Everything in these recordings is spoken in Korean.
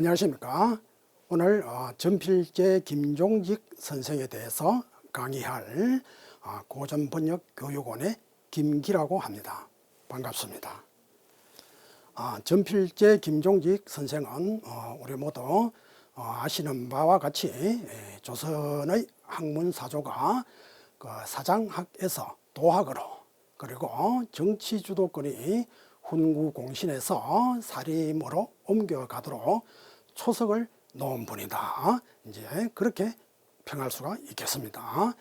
안녕하십니까. 오늘 전필재 김종직 선생에 대해서 강의할 고전번역교육원의 김기라고 합니다. 반갑습니다. 전필재 김종직 선생은 우리 모두 아시는 바와 같이 조선의 학문사조가 사장학에서 도학으로, 그리고 정치주도권이 훈구공신에서 사림으로 옮겨가도록 초석을 놓은 분이다. 이제 그렇게 평할 수가 있겠습니다.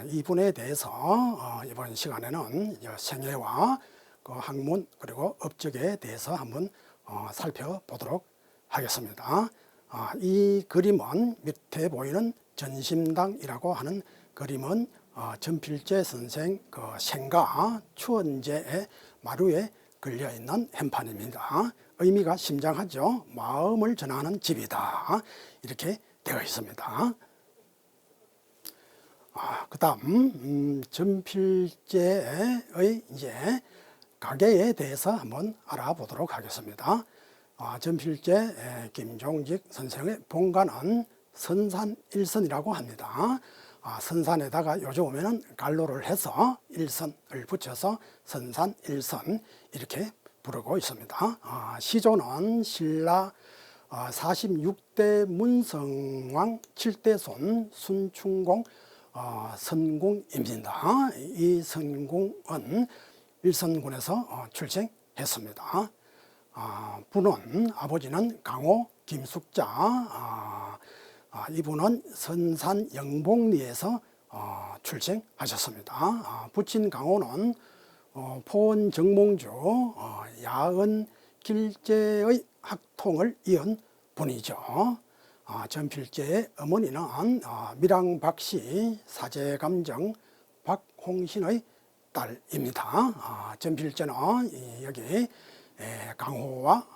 이분에 대해서 이번 시간에는 생애와 학문 그리고 업적에 대해서 한번 살펴보도록 하겠습니다. 이 그림은 밑에 보이는 전심당이라고 하는 그림은 전필재 선생 생가 추원제의 마루에 걸려있는 현판입니다. 의미가 심장하죠. 마음을 전하는 집이다. 이렇게 되어 있습니다. 그 다음 전필재의 이제 가계에 대해서 한번 알아보도록 하겠습니다. 전필재 김종직 선생의 본가는 선산일선이라고 합니다. 선산에다가 요즘 오면은 갈로를 해서 일선을 붙여서 선산일선 이렇게 부르고 있습니다. 시조는 신라 46대 문성왕 7대 손 순충공 선궁입니다. 이 선궁은 일선군에서 출생했습니다. 부는 아버지는 강호 김숙자, 이분은 선산 영봉리에서 출생하셨습니다. 부친 강호는 포원 정몽주 야은 길제의 학통을 이은 분이죠. 전필재의 어머니는 밀양박씨 사제감정 박홍신의 딸입니다. 전필재는 여기 강호와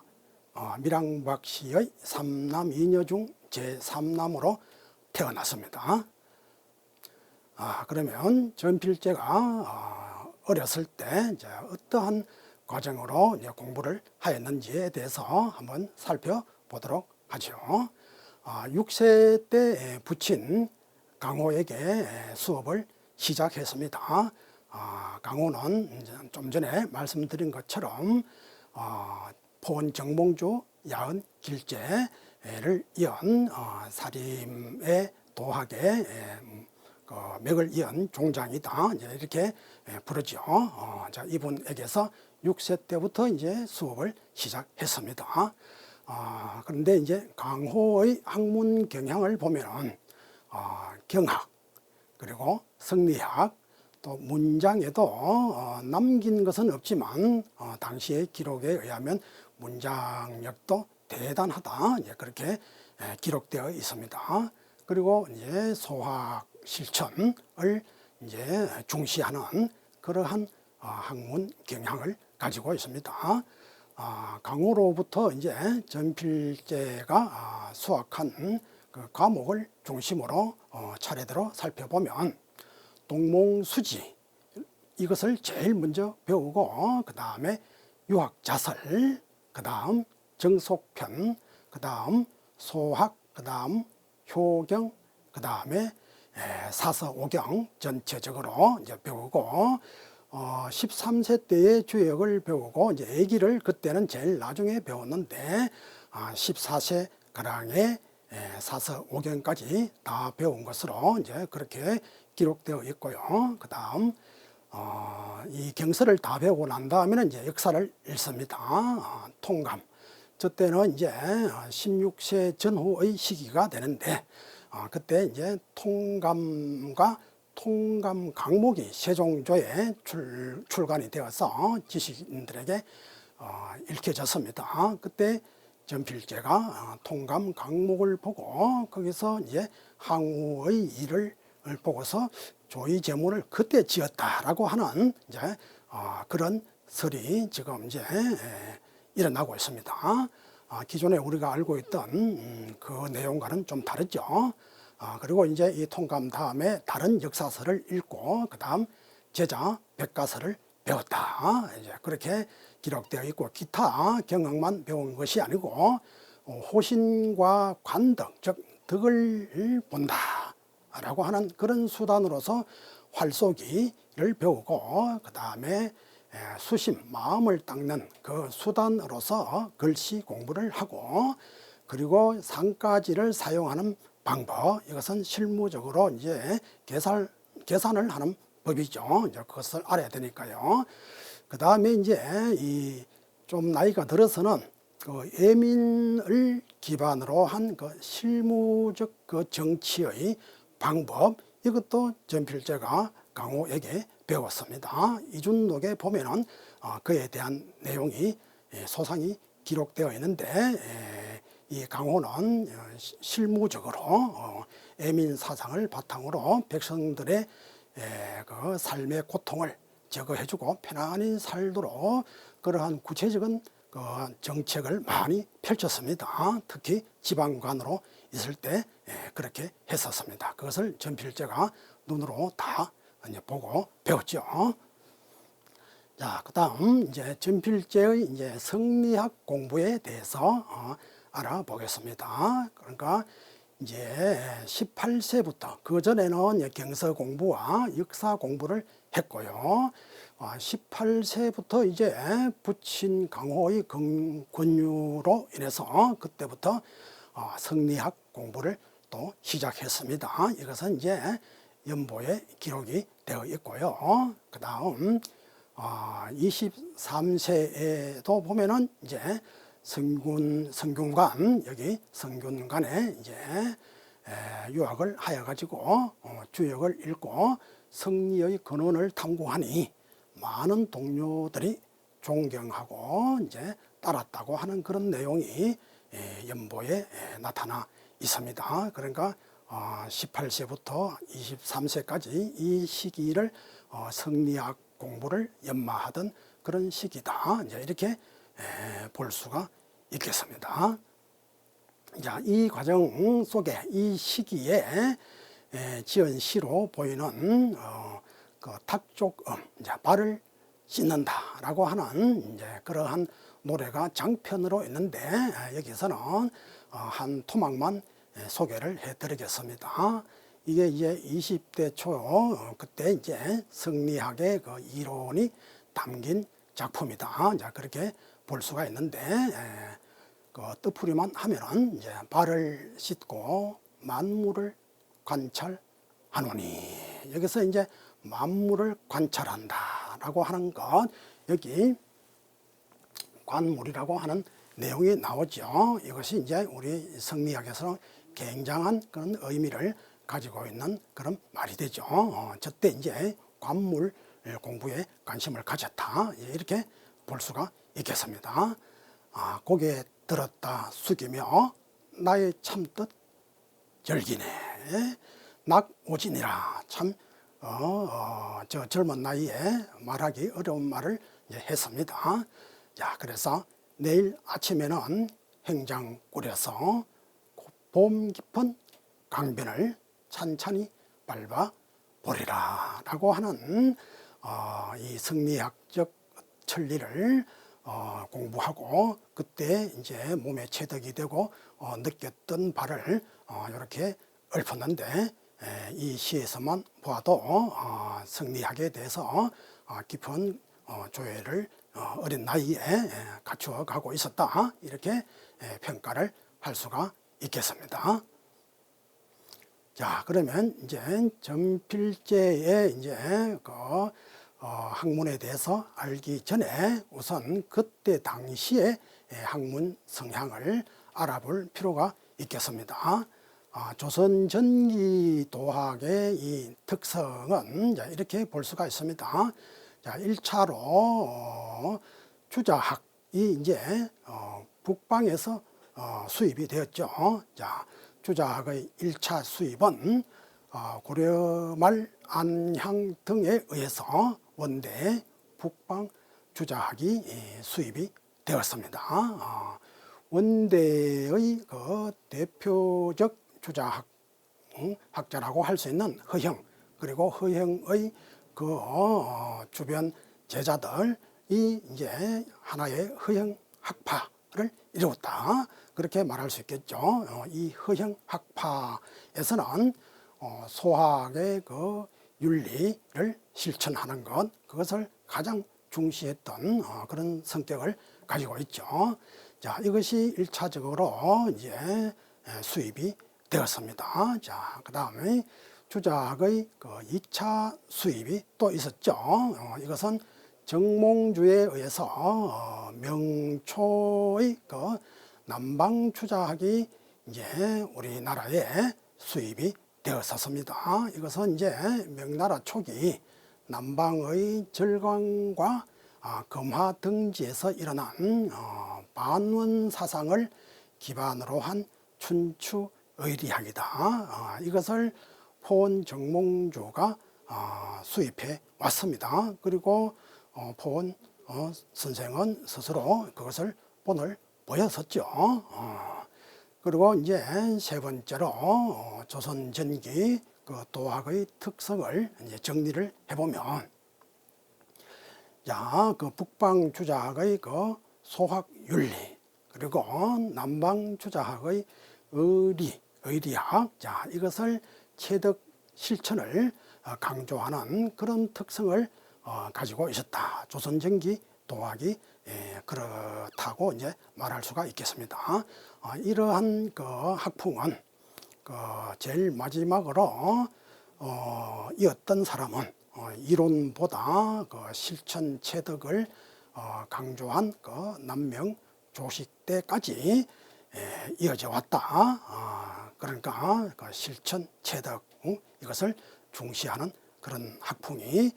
밀양박씨의 3남 2녀 중 제3남으로 태어났습니다. 그러면 전필재가 어렸을 때 이제 어떠한 과정으로 이제 공부를 하였는지에 대해서 한번 살펴보도록 하죠. 6세 때 부친 강호에게 수업을 시작했습니다. 강호는 이제 좀 전에 말씀드린 것처럼 포원 정몽주 야은 길제를 이은 사림의 도학의 맥을 이은 종장이다. 이제 이렇게 부르죠. 자, 이분에게서 6세 때부터 이제 수업을 시작했습니다. 그런데 이제 강호의 학문 경향을 보면은 경학 그리고 성리학 또 문장에도 남긴 것은 없지만 당시의 기록에 의하면 문장력도 대단하다. 이제 그렇게 기록되어 있습니다. 그리고 이제 소학 실천을 이제 중시하는 그러한 학문 경향을 가지고 있습니다. 강호로부터 이제 전필재가 수학한 그 과목을 중심으로 차례대로 살펴보면 동몽수지 이것을 제일 먼저 배우고 그 다음에 유학자설, 그 다음 정속편, 그 다음 소학, 그 다음 효경, 그 다음에 사서오경 전체적으로 이제 배우고 13세 때의 주역을 배우고 이제 애기를 그때는 제일 나중에 배웠는데 14세 가량의 사서오경까지 다 배운 것으로 이제 그렇게 기록되어 있고요. 그 다음 이 경서를 다 배우고 난 다음에는 이제 역사를 읽습니다. 통감. 저 때는 이제 16세 전후의 시기가 되는데 그때 이제 통감과 통감 강목이 세종조에 출간이 되어서 지식인들에게 읽혀졌습니다. 그때 전필재가 통감 강목을 보고 거기서 이제 항우의 일을 보고서 조의제문을 그때 지었다라고 하는 이제 그런 설이 지금 이제 일어나고 있습니다. 기존에 우리가 알고 있던 그 내용과는 좀 다르죠. 그리고 이제 이 통감 다음에 다른 역사서를 읽고 그 다음 제자 백가서를 배웠다. 이제 그렇게 기록되어 있고 기타 경학만 배운 것이 아니고 호신과 관덕, 즉 덕을 본다라고 하는 그런 수단으로서 활쏘기를 배우고, 그 다음에 수심, 마음을 닦는 그 수단으로서 글씨 공부를 하고, 그리고 상가지를 사용하는 방법, 이것은 실무적으로 이제 계산을 하는 법이죠. 이제 그것을 알아야 되니까요. 그 다음에 이제 이 좀 나이가 들어서는 그 예민을 기반으로 한 그 실무적 그 정치의 방법, 이것도 전필제가 강호에게 배웠습니다. 이준록에 보면은 그에 대한 내용이 소상히 기록되어 있는데, 이 강호는 실무적으로 예민 사상을 바탕으로 백성들의 그 삶의 고통을 제거해주고 편안히 살도록 그러한 구체적인 그 정책을 많이 펼쳤습니다. 특히 지방관으로 있을 때 그렇게 했었습니다. 그것을 전필제가 눈으로 다 이제 보고 배웠죠. 자, 그다음 이제 전필제의 이제 성리학 공부에 대해서 알아보겠습니다. 그러니까 이제 18세부터, 그 전에는 경서 공부와 역사 공부를 했고요. 18세부터 이제 부친 강호의 권유로 인해서 그때부터 성리학 공부를 또 시작했습니다. 이것은 이제 연보에 기록이 되어 있고요. 그 다음 23세에도 보면은 이제 성균관, 여기 성균관에 이제 유학을 하여 가지고 주역을 읽고 성리의 근원을 탐구하니 많은 동료들이 존경하고 이제 따랐다고 하는 그런 내용이 연보에 나타나 있습니다. 그러니까 18세부터 23세까지 이 시기를 성리학 공부를 연마하던 그런 시기다, 이제 이렇게 볼 수가 있겠습니다. 자, 이 과정 속에 이 시기에 지은 시로 보이는 그 탁족음, 이제 발을 씻는다라고 하는 이제 그러한 노래가 장편으로 있는데, 여기서는 한 토막만 소개를 해드리겠습니다. 이게 이제 20대 초 그때 이제 성리학의 그 이론이 담긴 작품이다, 자 그렇게 볼 수가 있는데, 그 뜻풀이만 하면은 이제 발을 씻고 만물을 관찰하노니, 여기서 이제 만물을 관찰한다라고 하는 것, 여기 관물이라고 하는 내용이 나오죠. 이것이 이제 우리 성리학에서는 굉장한 그런 의미를 가지고 있는 그런 말이 되죠. 저때 이제 관물 공부에 관심을 가졌다, 이렇게 볼 수가 있겠습니다. 고개 들었다 숙이며 나의 참뜻 절기네 낙오진이라. 참 저 젊은 나이에 말하기 어려운 말을 이제 했습니다. 자, 그래서 내일 아침에는 행장 꾸려서 봄 깊은 강변을 찬찬히 밟아 보리라 라고 하는 이 성리학적 천리를 공부하고, 그때 이제 몸에 체득이 되고 느꼈던 바를 이렇게 읊었는데, 이 시에서만 보아도 성리학에 대해서 깊은 조예를 어린 나이에 갖추어 가고 있었다, 이렇게 평가를 할 수가 있겠습니다. 자, 그러면 이제 전필제의 이제 그 학문에 대해서 알기 전에 우선 그때 당시의 학문 성향을 알아볼 필요가 있겠습니다. 조선 전기 도학의 이 특성은 이렇게 볼 수가 있습니다. 자, 1차로 주자학이 이제 북방에서 수입이 되었죠. 자, 주자학의 1차 수입은 고려 말 안향 등에 의해서 원대 북방 주자학이 수입이 되었습니다. 원대의 그 대표적 주자학 학자라고 할 수 있는 허형, 그리고 허형의 그 주변 제자들이 이제 하나의 허형 학파, 이루었다. 그렇게 말할 수 있겠죠. 이 허형 학파에서는 소학의 그 윤리를 실천하는 것, 그것을 가장 중시했던 그런 성격을 가지고 있죠. 자, 이것이 1차적으로 이제 수입이 되었습니다. 자, 그 다음에 주작의 그 2차 수입이 또 있었죠. 이것은 정몽주에 의해서 명초의 그 남방 주작이 이제 우리나라에 수입이 되었었습니다. 이것은 이제 명나라 초기 남방의 절강과 금화 등지에서 일어난 반원 사상을 기반으로 한 춘추 의리학이다. 이것을 포원 정몽주가 수입해 왔습니다. 그리고 포원 선생은 스스로 그것을 본을 보였었죠. 그리고 이제 세 번째로 조선 전기 그 도학의 특성을 이제 정리를 해보면, 자, 그 북방 주자학의 그 소학 윤리, 그리고 남방 주자학의 의리학, 자, 이것을 체득 실천을 강조하는 그런 특성을 가지고 있었다. 조선 전기 도학이 그렇다고 이제 말할 수가 있겠습니다. 이러한 그 학풍은 그 제일 마지막으로 이 어떤 사람은 이론보다 그 실천 체득을 강조한 그 남명 조식 때까지 이어져 왔다. 그러니까 그 실천 체득 이것을 중시하는 그런 학풍이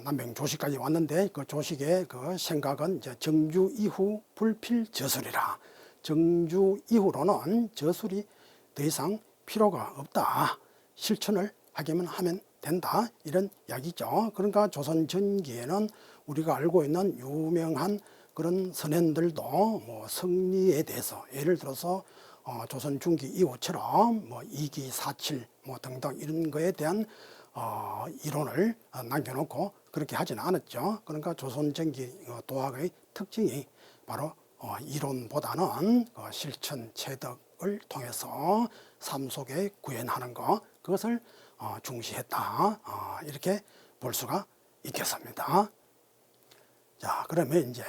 남명 조식까지 왔는데, 그 조식의 그 생각은 이제 정주 이후 불필 저술이라, 정주 이후로는 저술이 더 이상 필요가 없다. 실천을 하기만 하면 된다. 이런 이야기죠. 그러니까 조선 전기에는 우리가 알고 있는 유명한 그런 선현들도 뭐 성리에 대해서, 예를 들어서 조선 중기 이후처럼 뭐 이기사칠 뭐 등등 이런 거에 대한 이론을 남겨놓고 그렇게 하지는 않았죠. 그러니까 조선 전기 도학의 특징이 바로 이론보다는 실천 체득을 통해서 삶 속에 구현하는 것, 그것을 중시했다. 이렇게 볼 수가 있겠습니다. 자, 그러면 이제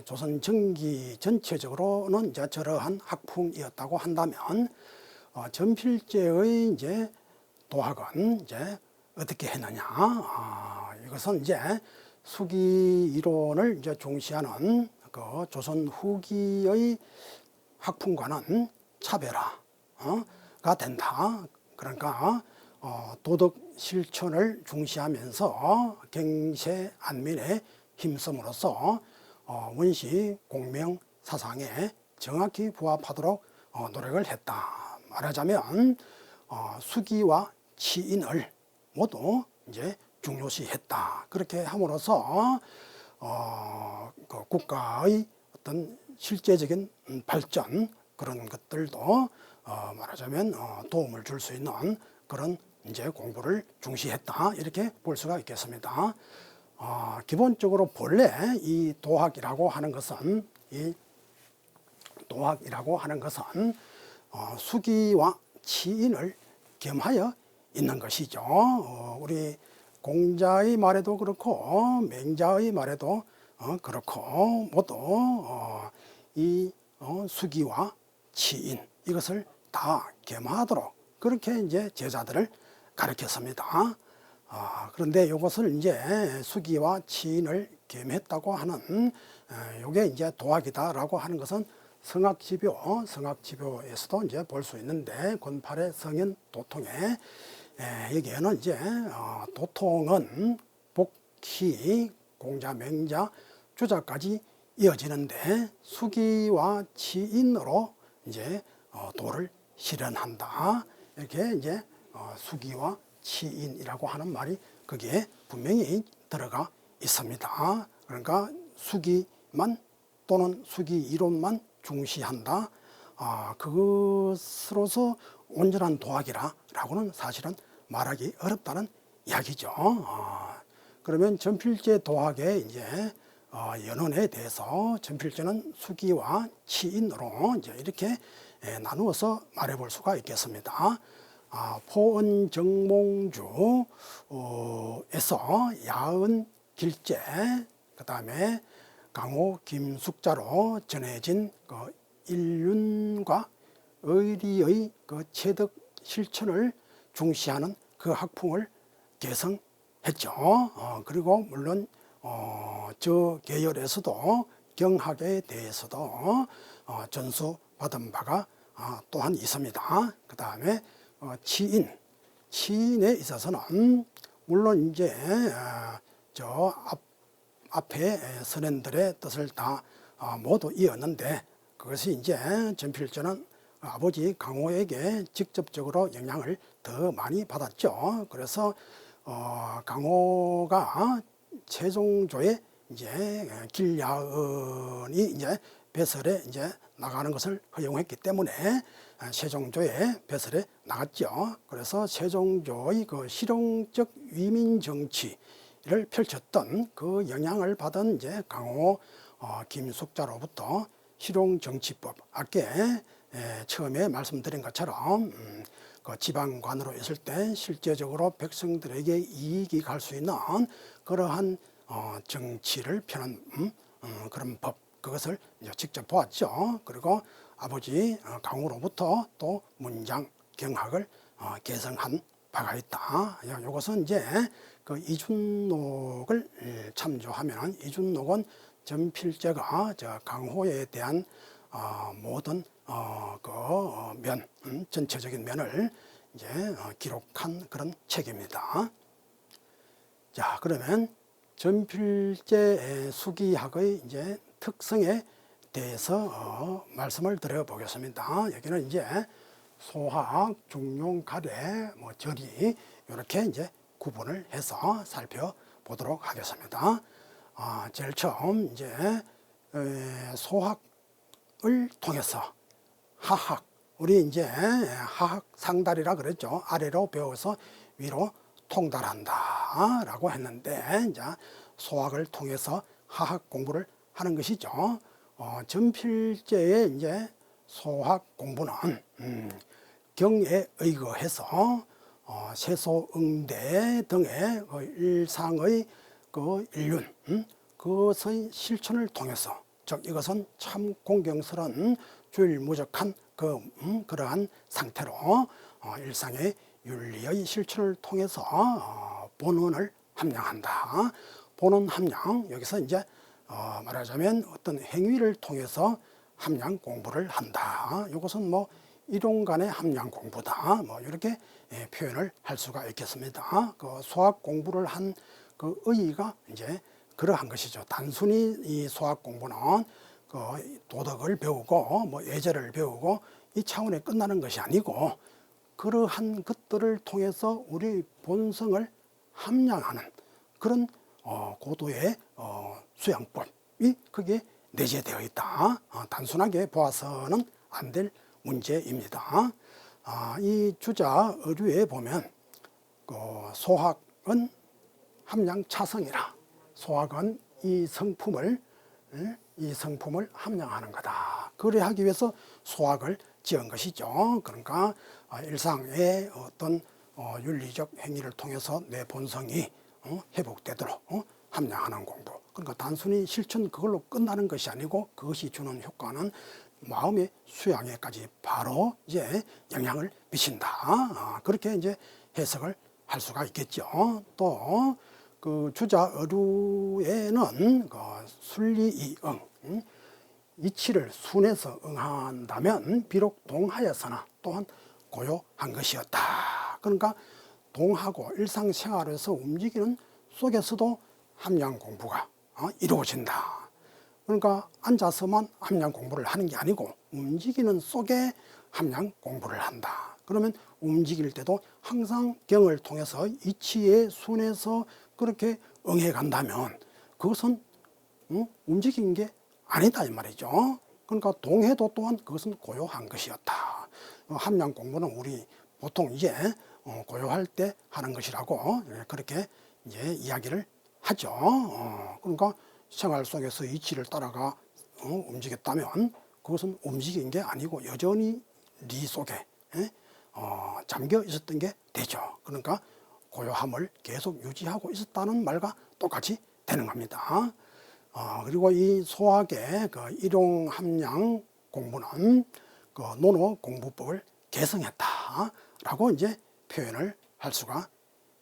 조선 전기 전체적으로는 이제 저러한 학풍이었다고 한다면, 전필제의 이제 도학은 이제 어떻게 했느냐? 이것은 이제 수기 이론을 이제 중시하는 그 조선 후기의 학풍과는 차별화가 된다. 그러니까 도덕 실천을 중시하면서 경세 안민에 힘씀으로써 원시 공명 사상에 정확히 부합하도록 노력을 했다. 말하자면 수기와 치인을 모두 이제 중요시했다. 그렇게 함으로써 그 국가의 어떤 실제적인 발전, 그런 것들도 말하자면 도움을 줄 수 있는 그런 이제 공부를 중시했다. 이렇게 볼 수가 있겠습니다. 기본적으로 본래 이 도학이라고 하는 것은 수기와 치인을 겸하여 있는 것이죠. 우리 공자의 말에도 그렇고 맹자의 말에도 그렇고 모두 이 수기와 치인 이것을 다 겸하도록 그렇게 이제 제자들을 가르쳤습니다. 그런데 이것을 이제 수기와 치인을 겸했다고 하는 이게 이제 도학이다라고 하는 것은 성학지교에서도 이제 볼 수 있는데, 권팔의 성현 도통에 여기에는 이제 도통은 복희, 공자, 맹자, 주자까지 이어지는데 수기와 치인으로 이제 도를 실현한다. 이렇게 이제 수기와 치인이라고 하는 말이 거기에 분명히 들어가 있습니다. 그러니까 수기만 또는 수기 이론만 중시한다. 그것으로서 온전한 도학이라고는 사실은 말하기 어렵다는 이야기죠. 그러면 전필제 도학의 이제 연원에 대해서 전필제는 수기와 치인으로 이제 이렇게 나누어서 말해볼 수가 있겠습니다. 포은정몽주에서 야은 길제, 그 다음에 강호 김숙자로 전해진 그 인륜과 의리의 그 체득 실천을 중시하는 그 학풍을 개성했죠. 그리고 물론 저 계열에서도 경학에 대해서도 전수받은 바가 또한 있습니다. 그 다음에 치인에 있어서는 물론 이제 저 앞에 선현들의 뜻을 다 모두 이었는데, 그것이 이제 전필제는 아버지 강호에게 직접적으로 영향을 더 많이 받았죠. 그래서 강호가 세종조의 이제 길야은이 이제 배설에 이제 나가는 것을 허용했기 때문에 세종조의 배설에 나갔죠. 그래서 세종조의 그 실용적 위민 정치를 펼쳤던 그 영향을 받은 이제 강호 김숙자로부터 실용정치법, 아까 처음에 말씀드린 것처럼 그 지방관으로 있을 때 실제적으로 백성들에게 이익이 갈 수 있는 그러한 정치를 펴는 그런 법, 그것을 이제 직접 보았죠. 그리고 아버지 강호로부터 또 문장 경학을 개성한 바가 있다. 이것은 이제 그 이준록을 참조하면, 이준록은 전필제가 저 강호에 대한 모든 그 면, 전체적인 면을 이제 기록한 그런 책입니다. 자, 그러면 전필제 수기학의 이제 특성에 대해서 말씀을 드려보겠습니다. 여기는 이제 소학, 중용, 가래, 절이 이렇게 이제 구분을 해서 살펴보도록 하겠습니다. 제일 처음 이제 소학을 통해서 하학, 우리 이제 하학 상달이라 그랬죠. 아래로 배워서 위로 통달한다 라고 했는데, 이제 소학을 통해서 하학 공부를 하는 것이죠. 전필제의 이제 소학 공부는 경에 의거해서 세소응대 등의 그 일상의 그 인륜, 그것의 실천을 통해서, 즉 이것은 참 공경스러운 주일무적한 그러한 상태로 일상의 윤리의 실천을 통해서 본원을 함량한다. 본원 함량, 여기서 이제 말하자면 어떤 행위를 통해서 함량 공부를 한다. 이것은 뭐 이론간의 함량 공부다. 뭐 이렇게 표현을 할 수가 있겠습니다. 그 소학 공부를 한 그 의의가 이제 그러한 것이죠. 단순히 이 소학 공부는 그 도덕을 배우고 뭐 예절을 배우고 이 차원에 끝나는 것이 아니고, 그러한 것들을 통해서 우리 본성을 함량하는 그런 고도의 수양법이 그게 내재되어 있다. 단순하게 보아서는 안 될 문제입니다. 이 주자 어류에 보면 그 소학은 함량 차성이라, 소학은 이 성품을 함량하는 거다. 그래 하기 위해서 소학을 지은 것이죠. 그러니까 일상의 어떤 윤리적 행위를 통해서 내 본성이 회복되도록 함량하는 공부. 그러니까 단순히 실천 그걸로 끝나는 것이 아니고, 그것이 주는 효과는 마음의 수양에까지 바로 이제 영향을 미친다. 그렇게 이제 해석을 할 수가 있겠죠. 또 그 주자 어류에는 그 순리이응, 이치를 순해서 응한다면 비록 동하였으나 또한 고요한 것이었다. 그러니까 동하고 일상생활에서 움직이는 속에서도 함량 공부가 이루어진다. 그러니까 앉아서만 함량 공부를 하는 게 아니고 움직이는 속에 함량 공부를 한다. 그러면 움직일 때도 항상 경을 통해서 이치에 순해서 그렇게 응해 간다면 그것은 움직인 게 아니다 이 말이죠. 그러니까 동해도 또한 그것은 고요한 것이었다. 함량 공부는 우리 보통 이제 고요할 때 하는 것이라고 그렇게 이제 이야기를 하죠. 그러니까 생활 속에서 이치를 따라가 움직였다면 그것은 움직인 게 아니고 여전히 네 속에 잠겨 있었던 게 되죠. 그러니까 고요함을 계속 유지하고 있었다는 말과 똑같이 되는 겁니다. 그리고 이 소학의 그 일용 함량 공부는 그 논어 공부법을 개성했다라고 이제 표현을 할 수가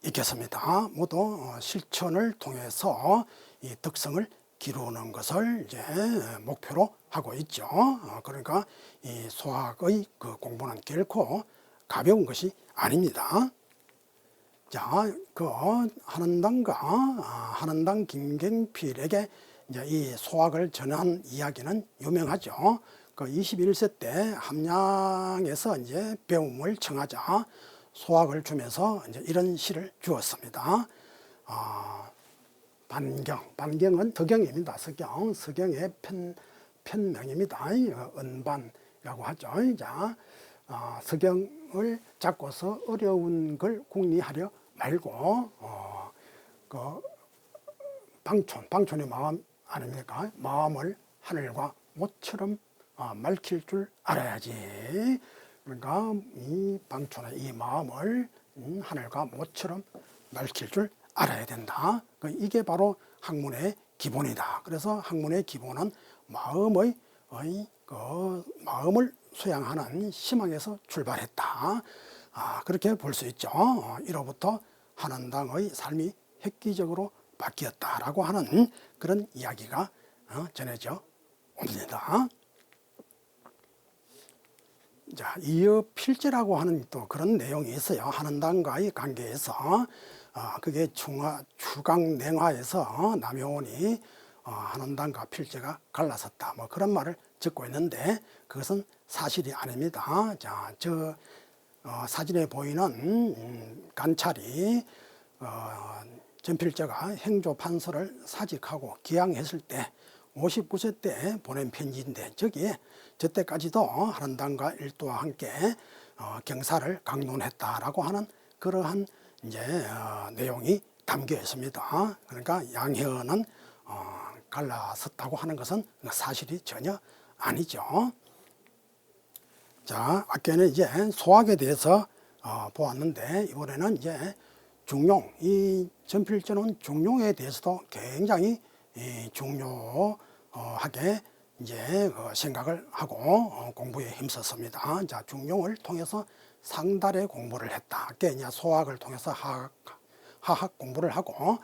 있겠습니다. 모두 실천을 통해서 이 덕성을 기르는 것을 이제 목표로 하고 있죠. 그러니까 이 소학의 그 공부는 결코 가벼운 것이 아닙니다. 자, 그 한원당 김경필에게 이제 이 소학을 전한 이야기는 유명하죠. 그 21세 때 함양에서 이제 배움을 청하자 소학을 주면서 이제 이런 시를 주었습니다. 반경은 덕경입니다. 서경의 편명입니다. 은반이라고 하죠. 자, 서경을 잡고서 어려운 걸 궁리하려 말고 그 방촌의 마음 아닙니까? 마음을 하늘과 못처럼 맑힐 줄 알아야지. 그러니까 이 방촌의 이 마음을 하늘과 못처럼 맑힐 줄 알아야 된다. 이게 바로 학문의 기본이다. 그래서 학문의 기본은 마음을 소양하는 희망에서 출발했다. 그렇게 볼 수 있죠. 이로부터 한원당의 삶이 획기적으로 바뀌었다라고 하는 그런 이야기가 전해져 옵니다. 자, 이어 필제라고 하는 또 그런 내용이 있어요. 한원당과의 관계에서 그게 추강냉화에서 남효원이 한원당과 필제가 갈라섰다. 뭐 그런 말을 듣고 있는데 그것은 사실이 아닙니다. 자, 저 사진에 보이는 관찰이 전필제가 행조판서를 사직하고 기양했을 때 59세 때 보낸 편지인데 저기에 저때까지도 한원당과 일도와 함께 경사를 강론했다라고 하는 그러한 이제 내용이 담겨 있습니다. 그러니까 양혜은은 갈라섰다고 하는 것은 사실이 전혀 아니죠. 자, 아까는 이제 소학에 대해서 보았는데 이번에는 이제 중용, 이 전필제는 중용에 대해서도 굉장히 중요하게 이제 생각을 하고 공부에 힘썼습니다. 자, 중용을 통해서 상달의 공부를 했다. 그게 이제 소학을 통해서 하학 공부를 하고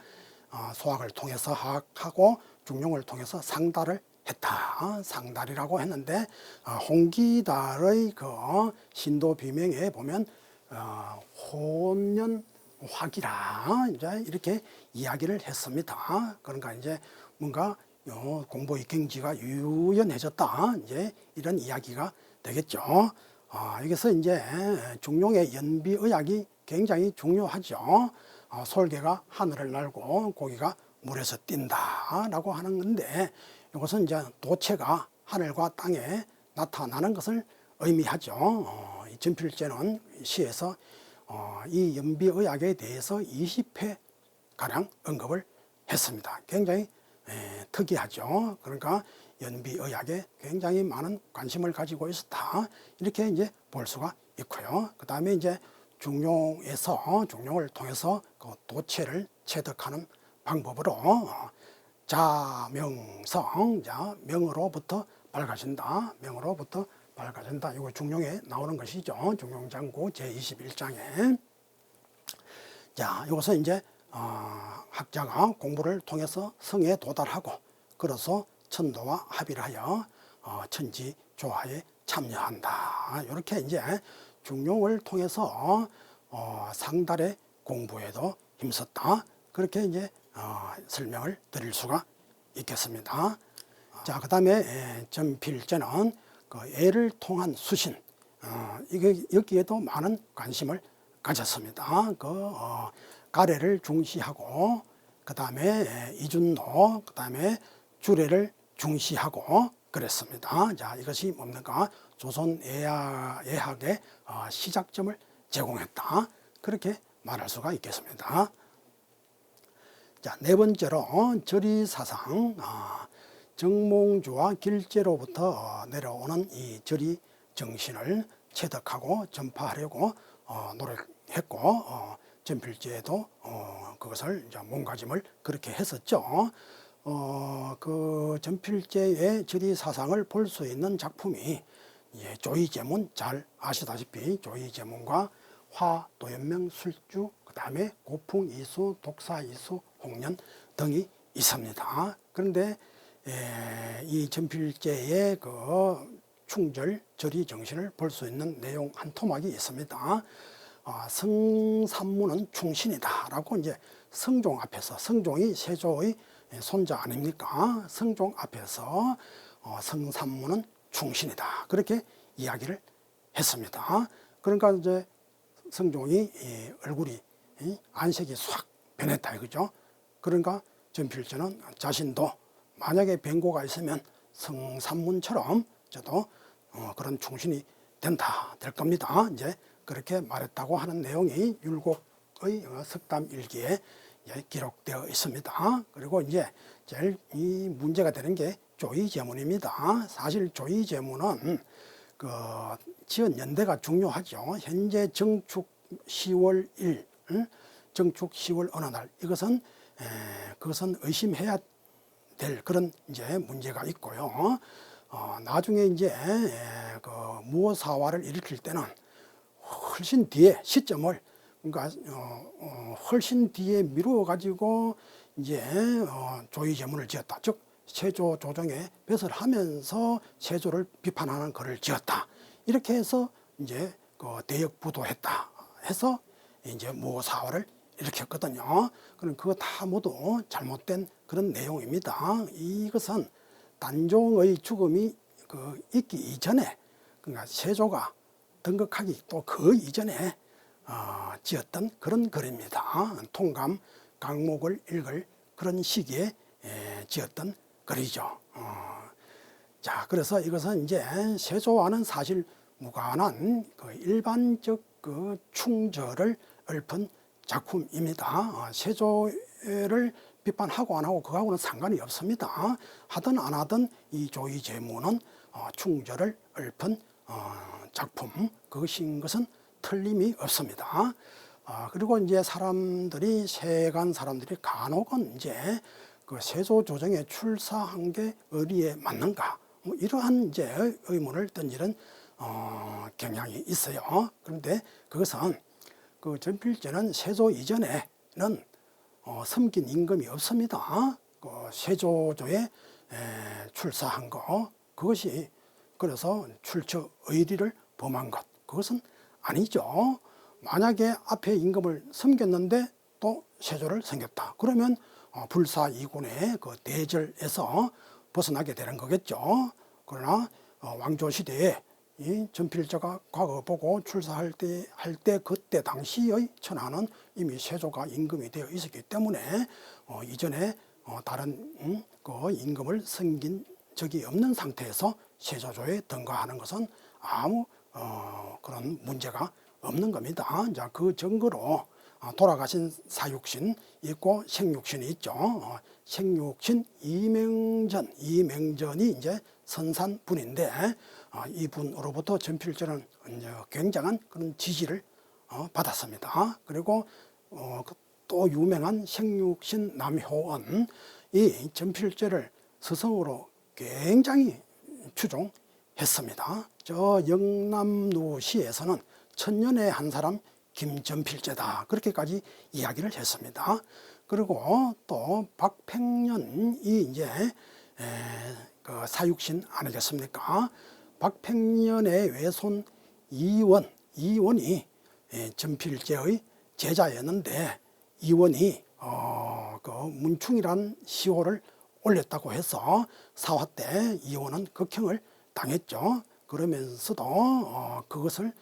소학을 통해서 하학하고 중용을 통해서 상달을 했다. 상달이라고 했는데 홍기달의 그 신도 비명에 보면 혼연화기라 이제 이렇게 이야기를 했습니다. 그러니까 이제 뭔가 공부의 경지가 유연해졌다. 이제 이런 이야기가 되겠죠. 여기서 이제 중용의 연비의학이 굉장히 중요하죠. 솔개가 하늘을 날고 고기가 물에서 뛴다라고 하는 건데 이것은 이제 도체가 하늘과 땅에 나타나는 것을 의미하죠. 이 전필제는 시에서 이 연비의학에 대해서 20회 가량 언급을 했습니다. 굉장히 특이하죠. 그러니까 연비의학에 굉장히 많은 관심을 가지고 있었다. 이렇게 이제 볼 수가 있고요. 그 다음에 이제 중용을 통해서 그 도체를 체득하는 방법으로 자명성, 명으로부터 밝아진다. 명으로부터 밝아진다. 이거 중용에 나오는 것이죠. 중용장구 제21장에. 자, 이것은 이제 학자가 공부를 통해서 성에 도달하고 그래서 천도와 합의를 하여 천지조화에 참여한다. 이렇게 이제 중용을 통해서 상달의 공부에도 힘썼다. 그렇게 이제 설명을 드릴 수가 있겠습니다. 자, 그 다음에 전필제는 그 애를 통한 수신, 여기에도 많은 관심을 가졌습니다. 가래를 중시하고, 그 다음에 이준노, 그 다음에 주례를 중시하고 그랬습니다. 자, 이것이 뭡니까? 조선 예학의 시작점을 제공했다. 그렇게 말할 수가 있겠습니다. 자, 네 번째로 절의사상. 정몽주와 길제로부터 내려오는 이 절의 정신을 체득하고 전파하려고 노력했고 전필제도 그것을 이제 몸가짐을 그렇게 했었죠. 그 전필제의 절의사상을 볼 수 있는 작품이 조이제문, 잘 아시다시피 조이제문과 화, 도연명, 술주, 그 다음에 고풍이수, 독사이수, 홍련 등이 있습니다. 그런데 이 전필제의 그 충절, 절의 정신을 볼 수 있는 내용 한 토막이 있습니다. 성삼문은 충신이다라고 이제 성종 앞에서, 성종이 세조의 손자 아닙니까? 성종 앞에서 성삼문은 충신이다, 그렇게 이야기를 했습니다. 그러니까 이제 성종이 얼굴이 안색이 싹 변했다 이거죠. 그러니까 전필제는 자신도 만약에 변고가 있으면 성삼문처럼 저도 그런 충신이 될 겁니다. 이제 그렇게 말했다고 하는 내용이 율곡의 석담일기에 기록되어 있습니다. 그리고 이제 제일 이 문제가 되는 게 조이제문입니다. 사실 조이제문은 그 지은 연대가 중요하죠. 현재 정축 10월 1, 정축 10월 어느 날, 이것은 그것은 의심해야 될 그런 이제 문제가 있고요. 나중에 이제 그 무오사화를 일으킬 때는 훨씬 뒤에 시점을, 그러니까 훨씬 뒤에 미루어 가지고 이제 조이제문을 지었다. 즉 세조 조정에 배설하면서 세조를 비판하는 글을 지었다. 이렇게 해서 이제 그 대역부도했다 해서 이제 무오사화를 일으켰거든요. 그럼 그거 다 모두 잘못된 그런 내용입니다. 이것은 단종의 죽음이 있기 이전에, 그러니까 세조가 등극하기 또 그 이전에 지었던 그런 글입니다. 통감 강목을 읽을 그런 시기에 지었던 글이죠. 자, 그래서 이것은 이제 세조와는 사실 무관한 그 일반적 그 충절을 읊은 작품입니다. 세조를 비판하고 안 하고 그거하고는 상관이 없습니다. 하든 안 하든 이 조이제문은 충절을 읊은 작품, 그것인 것은 틀림이 없습니다. 그리고 이제 세간 사람들이 간혹은 이제 그 세조 조정에 출사한 게 어디에 맞는가, 뭐 이러한 이제 의문을 던지는 경향이 있어요. 그런데 그것은 그 전필제는 세조 이전에는 섬긴 임금이 없습니다. 그 세조조에 출사한 거, 그것이 그래서 출처 의리를 범한 것, 그것은 아니죠. 만약에 앞에 임금을 섬겼는데 또 세조를 섬겼다, 그러면 불사이군의 그 대절에서 벗어나게 되는 거겠죠. 그러나 왕조 시대에 이 전필제가 과거 보고 출사할 때 그때 당시의 천하는 이미 세조가 임금이 되어 있었기 때문에 이전에 다른 그 임금을 섬긴 적이 없는 상태에서 세조조에 등거하는 것은 아무 그런 문제가 없는 겁니다. 자, 그 증거로 돌아가신 사육신 있고 생육신이 있죠. 생육신 이명전이 이제 선산분인데 이분으로부터 전필제는 이제 굉장한 그런 지지를 받았습니다. 그리고 또 유명한 생육신 남효은, 이 전필제를 스승으로 굉장히 추종했습니다. 저 영남루시에서는 천년에 한 사람 김전필제다, 그렇게까지 이야기를 했습니다. 그리고 또 박팽년이 이제 그 사육신 아니겠습니까? 박팽년의 외손 이원이 전필제의 제자였는데, 이원이 그 문충이란 시호를 올렸다고 해서 사화 때 이원은 극형을 당했죠. 그러면서도 그것을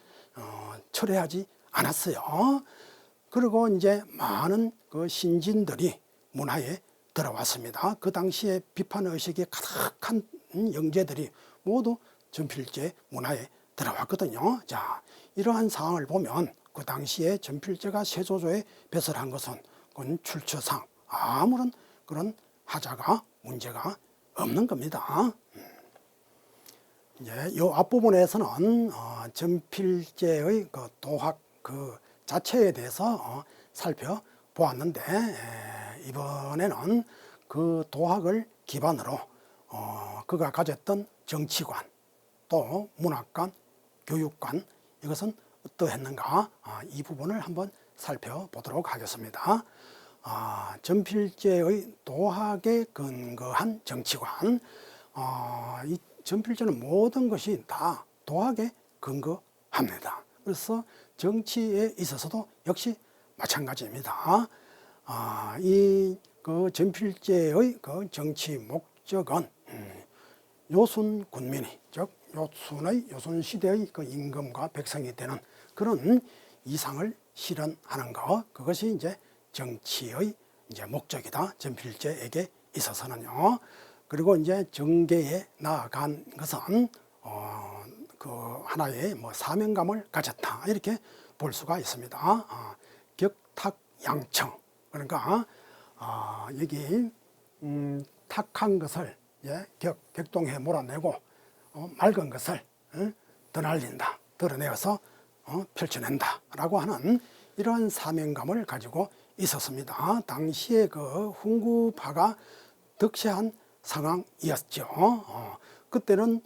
철회하지 않았어요. 그리고 이제 많은 그 신진들이 문화에 들어왔습니다. 그 당시에 비판 의식이 가득한 영재들이 모두 전필제 문화에 들어왔거든요. 자, 이러한 상황을 보면 그 당시에 전필제가 세조조에 배설한 것은 그건 출처상 아무런 그런 하자가 문제가 없는 겁니다. 이제 이 앞부분에서는 전필제의 그 도학 그 자체에 대해서 살펴보았는데, 이번에는 그 도학을 기반으로 그가 가졌던 정치관, 또 문학관, 교육관, 이것은 어떠했는가, 이 부분을 한번 살펴보도록 하겠습니다. 전필제의 도학에 근거한 정치관, 이 전필제는 모든 것이 다 도학에 근거합니다. 그래서 정치에 있어서도 역시 마찬가지입니다. 이 그 전필제의 그 정치 목적은 요순 군민이, 즉 요순 시대의 그 임금과 백성이 되는 그런 이상을 실현하는 것, 그것이 이제 정치의 이제 목적이다, 전필제에게 있어서는요. 그리고 이제 정계에 나아간 것은 그 하나의 뭐 사명감을 가졌다, 이렇게 볼 수가 있습니다. 격탁양청, 그러니까 여기 탁한 것을 격동해 몰아내고 맑은 것을 드날린다, 드러내어서 펼쳐낸다라고 하는 이러한 사명감을 가지고 있었습니다. 당시에 그 훈구파가 득세한 상황이었죠. 그때는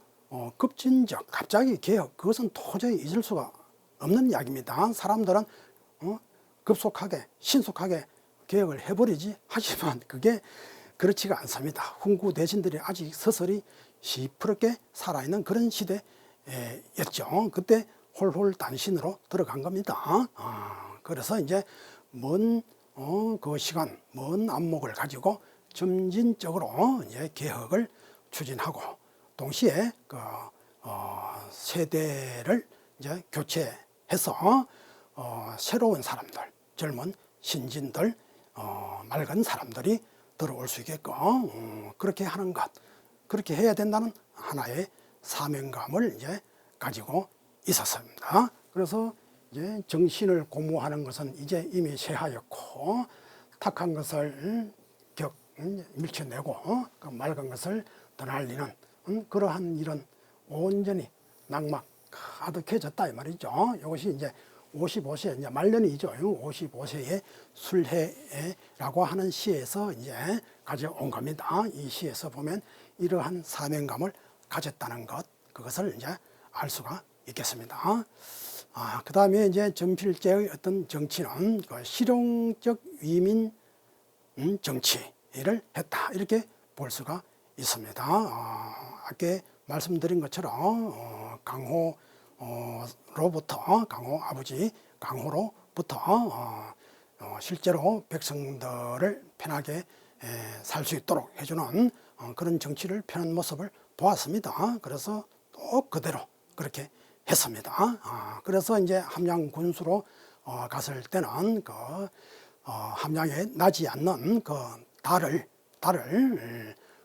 급진적, 갑자기 개혁, 그것은 도저히 잊을 수가 없는 이야기입니다. 사람들은 급속하게, 신속하게 개혁을 해버리지, 하지만 그게 그렇지가 않습니다. 훈구 대신들이 아직 서서히 시퍼렇게 살아있는 그런 시대였죠. 그때 홀홀단신으로 들어간 겁니다. 그래서 이제 그 시간, 먼 안목을 가지고 점진적으로 이제 개혁을 추진하고, 동시에 그 세대를 이제 교체해서 새로운 사람들, 젊은 신진들, 맑은 사람들이 들어올 수 있게끔 그렇게 하는 것, 그렇게 해야 된다는 하나의 사명감을 이제 가지고 있었습니다. 그래서 이제 정신을 고무하는 것은 이제 이미 쇠하였고, 탁한 것을 밀쳐내고 그 맑은 것을 드날리는 그러한 이런 온전히 낙막 가득해졌다 이 말이죠. 이것이 이제 55세, 이제 말년이죠. 55세의 술해라고 하는 시에서 이제 가져온 겁니다. 이 시에서 보면 이러한 사명감을 가졌다는 것, 그것을 이제 알 수가 있겠습니다. 그 다음에 이제 전필제의 어떤 정치는 그 실용적 위민 정치를 했다, 이렇게 볼 수가 있습니다. 아까 말씀드린 것처럼 강호로부터, 강호 아버지 강호로부터 실제로 백성들을 편하게 살 수 있도록 해주는 그런 정치를 펴는 모습을 보았습니다. 그래서 또 그대로 그렇게 했습니다. 그래서 이제 함양 군수로 갔을 때는 그 함양에 나지 않는 그 달을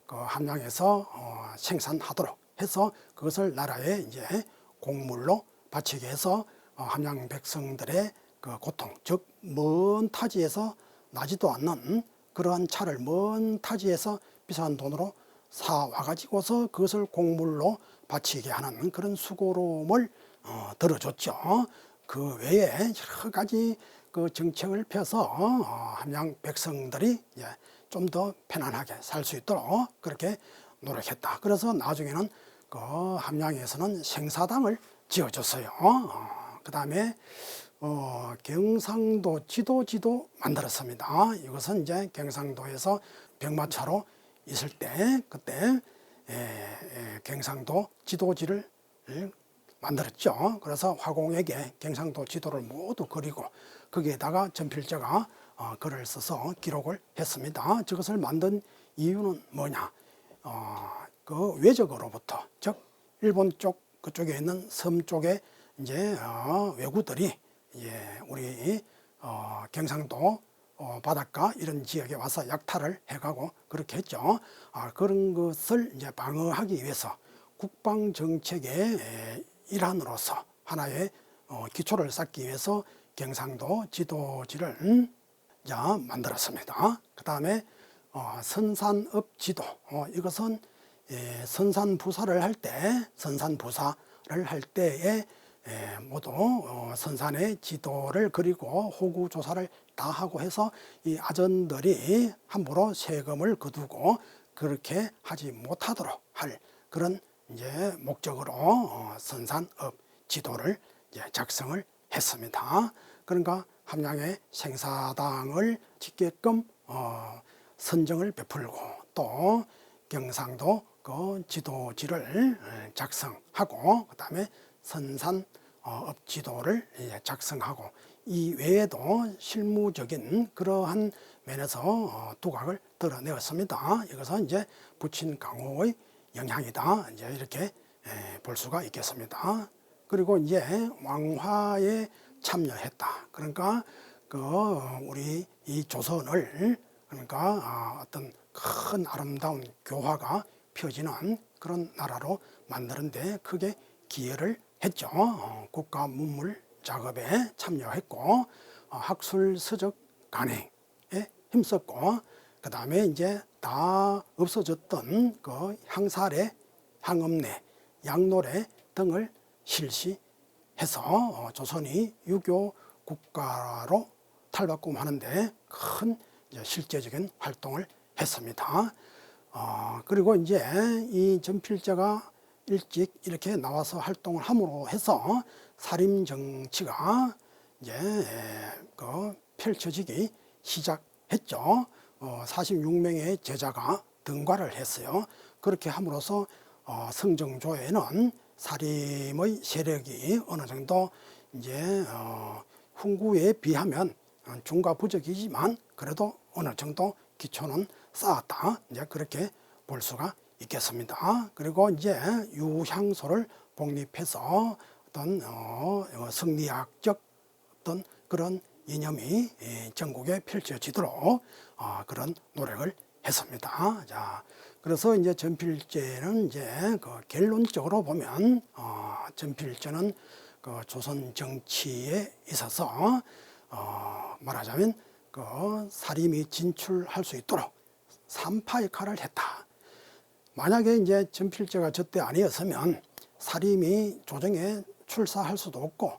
그 함양에서 생산하도록 해서 그것을 나라에 이제 공물로 바치게 해서 함양 백성들의 그 고통, 즉 먼 타지에서 나지도 않는 그러한 차를 먼 타지에서 비싼 돈으로 사 와가지고서 그것을 공물로 바치게 하는 그런 수고로움을 들어줬죠. 그 외에 여러 가지 그 정책을 펴서 함양 백성들이 좀 더 편안하게 살 수 있도록 그렇게 노력했다. 그래서 나중에는 그 함양에서는 생사당을 지어줬어요. 그 다음에 경상도 지도 만들었습니다. 이것은 이제 경상도에서 병마차로 있을 때 그때 경상도 지도지를 만들었죠. 그래서 화공에게 경상도 지도를 모두 그리고 거기에다가 전필자가 글을 써서 기록을 했습니다. 저것을 만든 이유는 뭐냐? 그 외적으로부터, 즉 일본 쪽 그쪽에 있는 섬 쪽에 이제 외구들이 우리 경상도 바닷가 이런 지역에 와서 약탈을 해가고 그렇게 했죠. 그런 것을 이제 방어하기 위해서 국방 정책의 일환으로서 하나의 기초를 쌓기 위해서 경상도 지도지를 자, 만들었습니다. 그 다음에 선산업지도, 이것은 선산부사를 할 때, 선산부사를 할 때에 모두 선산의 지도를 그리고 호구 조사를 다 하고 해서 이 아전들이 함부로 세금을 거두고 그렇게 하지 못하도록 할 그런 이제 목적으로 선산업 지도를 이제 작성을 했습니다. 그러니까 함양의 생사당을 짓게끔 선정을 베풀고 또 경상도 그 지도지를 작성하고 그 다음에 선산업 지도를 작성하고 이 외에도 실무적인 그러한 면에서 두각을 드러내었습니다. 이것은 이제 부친 강호의 영향이다. 이제 이렇게 볼 수가 있겠습니다. 그리고 이제 왕화에 참여했다. 그러니까 그 우리 이 조선을 그러니까 어떤 큰 아름다운 교화가 펴지는 그런 나라로 만드는데 크게 기여를 했죠. 국가 문물 작업에 참여했고 학술 서적 간행에 힘썼고 그 다음에 이제 다 없어졌던 그 향사례, 향업례, 양노례 등을 실시해서 조선이 유교 국가로 탈바꿈하는데 큰 실제적인 활동을 했습니다. 그리고 이제 이 전필자가 일찍 이렇게 나와서 활동을 함으로 해서 사림 정치가 이제 그 펼쳐지기 시작했죠. 46명의 제자가 등과를 했어요. 그렇게 함으로써 성정조에는 사림의 세력이 어느 정도 이제 훈구에 비하면 중과부적이지만 그래도 어느 정도 기초는 쌓았다. 이제 그렇게 볼 수가 있겠습니다. 그리고 이제 유향소를 복립해서 어떤 성리학적 어떤 그런 이념이 전국에 펼쳐지도록 그런 노력을 했습니다. 자, 그래서 이제 전필제는 이제 그 결론적으로 보면 전필제는 그 조선 정치에 있어서 말하자면 그 사림이 진출할 수 있도록 산파 역할을 했다. 만약에 이제 전필제가 저때 아니었으면 사림이 조정에 출사할 수도 없고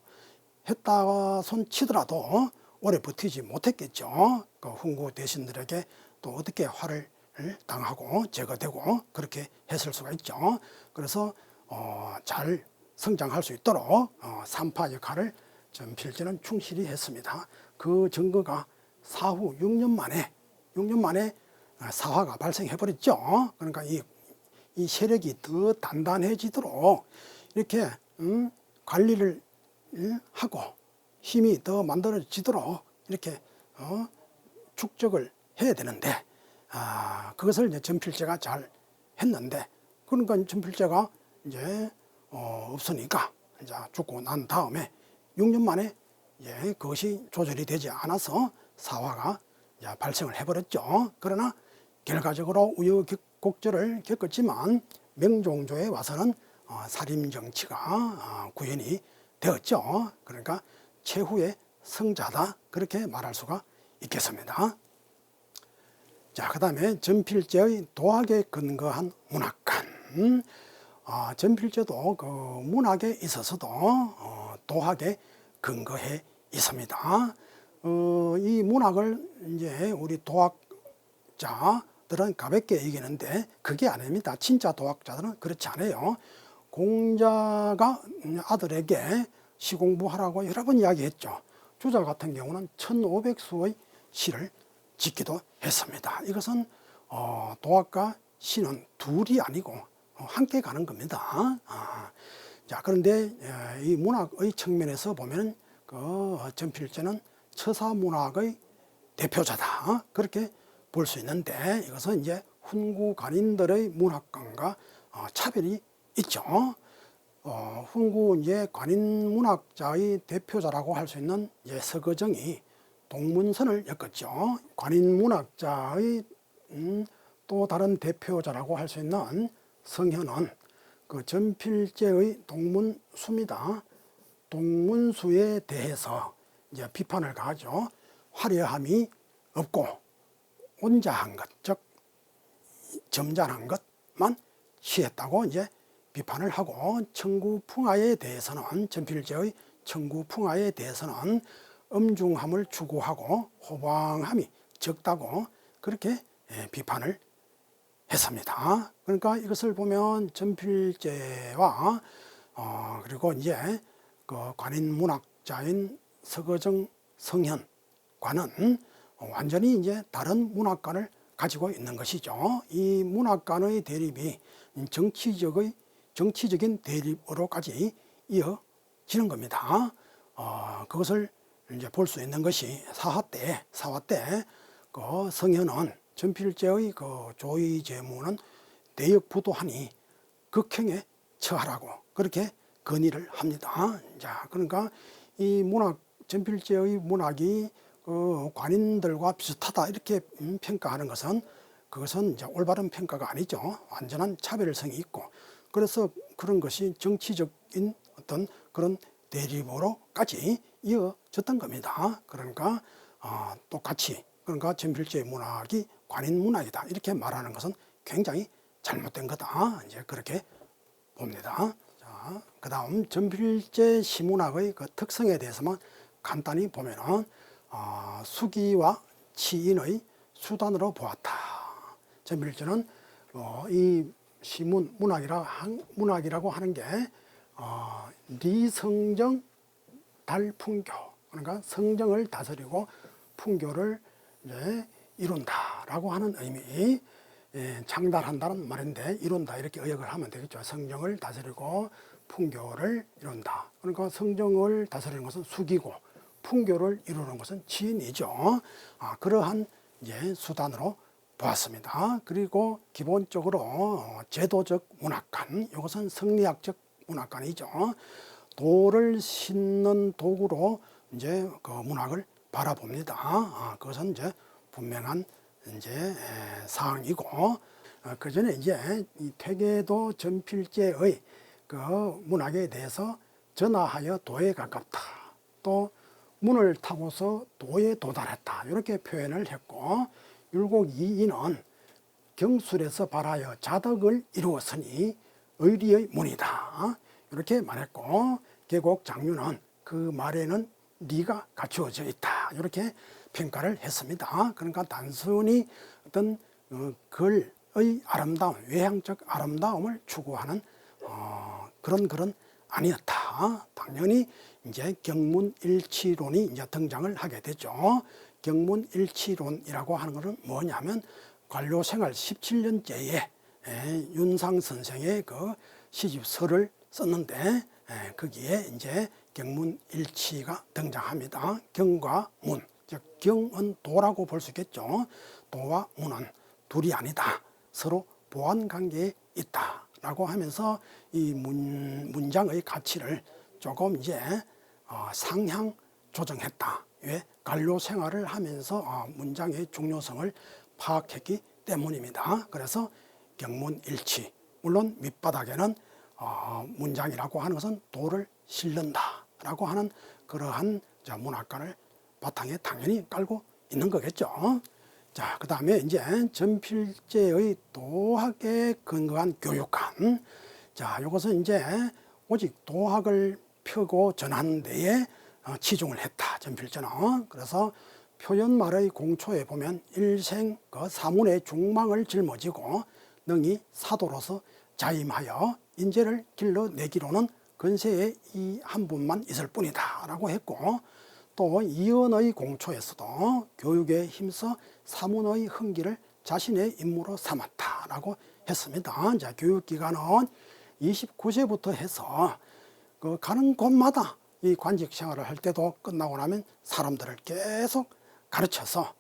했다 손 치더라도 오래 버티지 못했겠죠. 그 훈구 대신들에게 또 어떻게 화를 당하고 제거되고 그렇게 했을 수가 있죠. 그래서 잘 성장할 수 있도록 산파 역할을 전필제는 충실히 했습니다. 그 증거가 사후 6년 만에 사화가 발생해버렸죠. 그러니까 이 세력이 더 단단해지도록 이렇게 관리를 하고 힘이 더 만들어지도록 이렇게 축적을 해야 되는데 그것을 이제 전필제가 잘 했는데 그러니까 전필제가 이제 없으니까 이제 죽고 난 다음에 6년 만에 그것이 조절이 되지 않아서 사화가 발생을 해버렸죠. 그러나 결과적으로 우여곡절을 겪었지만 명종조에 와서는 사림정치가 구현이 되었죠. 그러니까 최후의 성자다 그렇게 말할 수가 있겠습니다. 자, 그 다음에 전필제의 도학에 근거한 문학관. 전필제도 그 문학에 있어서도 도학에 근거해 있습니다. 이 문학을 이제 우리 도학자들은 가볍게 얘기하는데 그게 아닙니다. 진짜 도학자들은 그렇지 않아요. 공자가 아들에게 시공부하라고 여러 번 이야기했죠. 주자 같은 경우는 1500수의 시를 짓기도 했습니다. 이것은 도학과 시는 둘이 아니고 함께 가는 겁니다. 자, 그런데 이 문학의 측면에서 보면 그 전필제는 처사문학의 대표자다. 그렇게 볼 수 있는데 이것은 이제 훈구 관인들의 문학관과 차별이 있죠. 훈구 이제 관인 문학자의 대표자라고 할 수 있는 이제 서거정이 동문선을 엮었죠. 관인 문학자의 또 다른 대표자라고 할 수 있는 성현은 그 전필제의 동문수입니다. 동문수에 대해서 이제 비판을 가하죠. 화려함이 없고 온자한 것, 즉 점잖은 것만 취했다고 이제 비판을 하고, 청구풍화에 대해서는, 전필제의 청구풍화에 대해서는 엄중함을 추구하고 호방함이 적다고 그렇게 비판을 했습니다. 그러니까 이것을 보면 전필제와 그리고 이제 그 관인문학자인 서거정 성현과는 완전히 이제 다른 문학관을 가지고 있는 것이죠. 이 문학관의 대립이 정치적인 대립으로까지 이어지는 겁니다. 그것을 이제 볼 수 있는 것이 사화 때 그 성현은 전필제의 그 조의 제무는 대역부도하니 극형에 처하라고 그렇게 건의를 합니다. 자, 그러니까 이 전필제의 문학이 그 관인들과 비슷하다 이렇게 평가하는 것은, 그것은 이제 올바른 평가가 아니죠. 완전한 차별성이 있고, 그래서 그런 것이 정치적인 어떤 그런 대립으로까지 이어졌던 겁니다. 그러니까 똑같이, 그러니까 전필제의 문학이 관인 문학이다 이렇게 말하는 것은 굉장히 잘못된 거다, 이제 그렇게 봅니다. 자, 그다음 전필제 시문학의 그 특성에 대해서만 간단히 보면은 수기와 치인의 수단으로 보았다. 전필제는 이 시문 문학이라고 하는 게 리성정 달풍교, 그러니까 성정을 다스리고 풍교를 이제 이룬다라고 하는 의미, 창달한다는 말인데 이룬다 이렇게 의역을 하면 되겠죠. 성정을 다스리고 풍교를 이룬다. 그러니까 성정을 다스리는 것은 수기고 풍교를 이루는 것은 치인이죠. 그러한 이제 수단으로 보았습니다. 그리고 기본적으로 제도적 문학관, 이것은 성리학적 문학관이죠. 도를 싣는 도구로 이제 그 문학을 바라봅니다. 그것은 이제 분명한 이제 사항이고, 그 전에 이제 이 퇴계도 전필제의 그 문학에 대해서 전하하여 도에 가깝다, 또 문을 타고서 도에 도달했다 이렇게 표현을 했고, 율곡이인은 경술에서 발하여 자덕을 이루었으니 의리의 문이다 이렇게 말했고, 계곡 장류는 그 말에는 리가 갖추어져 있다 이렇게 평가를 했습니다. 그러니까 단순히 어떤 글의 아름다움, 외향적 아름다움을 추구하는 그런 아니었다. 당연히 이제 경문일치론이 이제 등장을 하게 되죠. 경문일치론이라고 하는 것은 뭐냐면 관료생활 17년째에 윤상 선생의 그 시집서를 썼는데, 거기에 이제 경문일치가 등장합니다. 경과 문, 즉 경은 도라고 볼 수 있겠죠. 도와 문은 둘이 아니다, 서로 보완관계에 있다라고 하면서 이 문장의 가치를 조금 이제 상향 조정했다. 왜? 관료 생활을 하면서 문장의 중요성을 파악했기 때문입니다. 그래서 경문일치, 물론 밑바닥에는 문장이라고 하는 것은 도를 싣는다라고 하는 그러한 문학관을 바탕에 당연히 깔고 있는 거겠죠. 자, 그 다음에 이제 전필제의 도학에 근거한 교육관. 자, 이것은 이제 오직 도학을 펴고 전하는 데에 치중을 했다, 전필제는. 그래서 표현말의 공초에 보면 일생 그 사문의 중망을 짊어지고 능히 사도로서 자임하여 인재를 길러내기로는 근세에 이 한 분만 있을 뿐이다 라고 했고, 또 이언의 공초에서도 교육에 힘써 사문의 흥기를 자신의 임무로 삼았다라고 했습니다. 자, 교육기간은 29세부터 해서 그 가는 곳마다 이 관직 생활을 할 때도 끝나고 나면 사람들을 계속 가르쳐서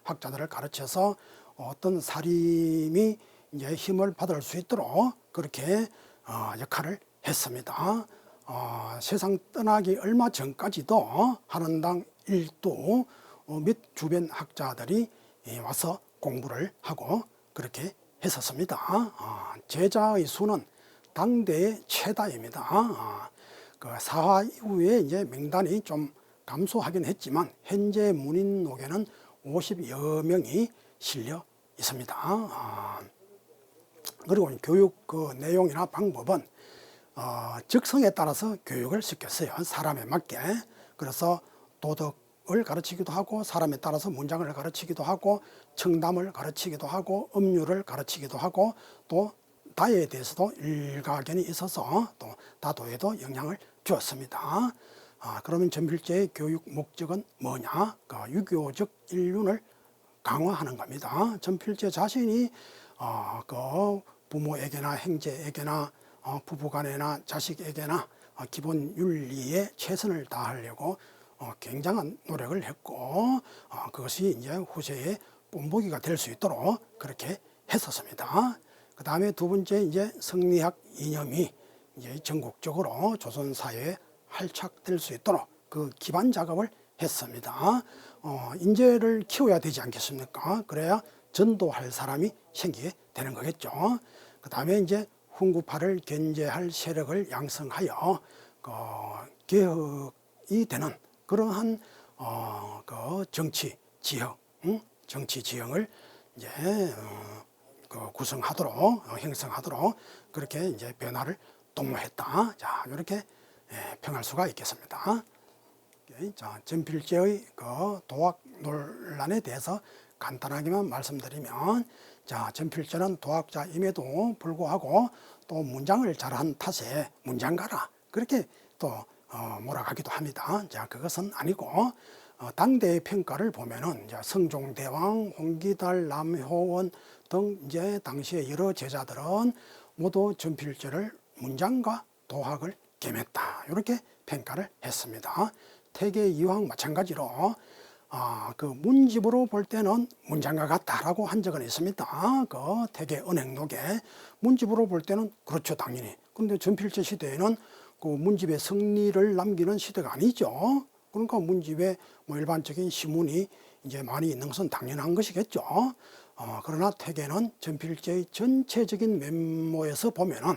학자들을 가르쳐서 어떤 사림이 이제 힘을 받을 수 있도록 그렇게 역할을 했습니다. 세상 떠나기 얼마 전까지도 한원당 일도 및 주변 학자들이 와서 공부를 하고 그렇게 했었습니다. 제자의 수는 당대의 최다입니다. 그 사화 이후에 이제 명단이 좀 감소하긴 했지만 현재 문인록에는 50여 명이 실려 있습니다. 그리고 교육 그 내용이나 방법은 적성에 따라서 교육을 시켰어요. 사람에 맞게. 그래서 도덕을 가르치기도 하고 사람에 따라서 문장을 가르치기도 하고 청담을 가르치기도 하고 음률을 가르치기도 하고 또 다에 대해서도 일가견이 있어서 또 다도에도 영향을 주었습니다. 그러면 전필제의 교육 목적은 뭐냐? 그 유교적 인륜을 강화하는 겁니다. 전필제 자신이 그 부모에게나 형제에게나 부부간에나 자식에게나 기본 윤리에 최선을 다하려고 굉장한 노력을 했고 그것이 이제 후세의 본보기가 될 수 있도록 그렇게 했었습니다. 그 다음에 두 번째 이제 성리학 이념이 이제 전국적으로 조선 사회에 활착될 수 있도록 그 기반 작업을 했습니다. 인재를 키워야 되지 않겠습니까? 그래야 전도할 사람이 생기게 되는 거겠죠. 그 다음에 이제 훈구파를 견제할 세력을 양성하여 개혁이 되는 그러한 그 정치 지형, 정치 지형을 이제 구성하도록 형성하도록 그렇게 이제 변화를 도모했다. 자, 이렇게 평할 수가 있겠습니다. 자, 전필제의 그 도학 논란에 대해서 간단하게만 말씀드리면, 자, 전필제는 도학자임에도 불구하고 또 문장을 잘한 탓에 문장가라 그렇게 또 몰아가기도 합니다. 자, 그것은 아니고 당대의 평가를 보면은 이제 성종대왕, 홍기달, 남효원 등 이제 당시의 여러 제자들은 모두 전필제를 문장과 도학을 겸했다. 이렇게 평가를 했습니다. 태계 이황 마찬가지로 그 문집으로 볼 때는 문장과 같다라고 한 적은 있습니다. 그 태계 은행록에 문집으로 볼 때는 그렇죠, 당연히. 그런데 전필제 시대에는 그 문집의 성리를 남기는 시대가 아니죠. 그러니까 문집에 뭐 일반적인 시문이 이제 많이 있는 것은 당연한 것이겠죠. 그러나 태계는 전필제의 전체적인 면모에서 보면은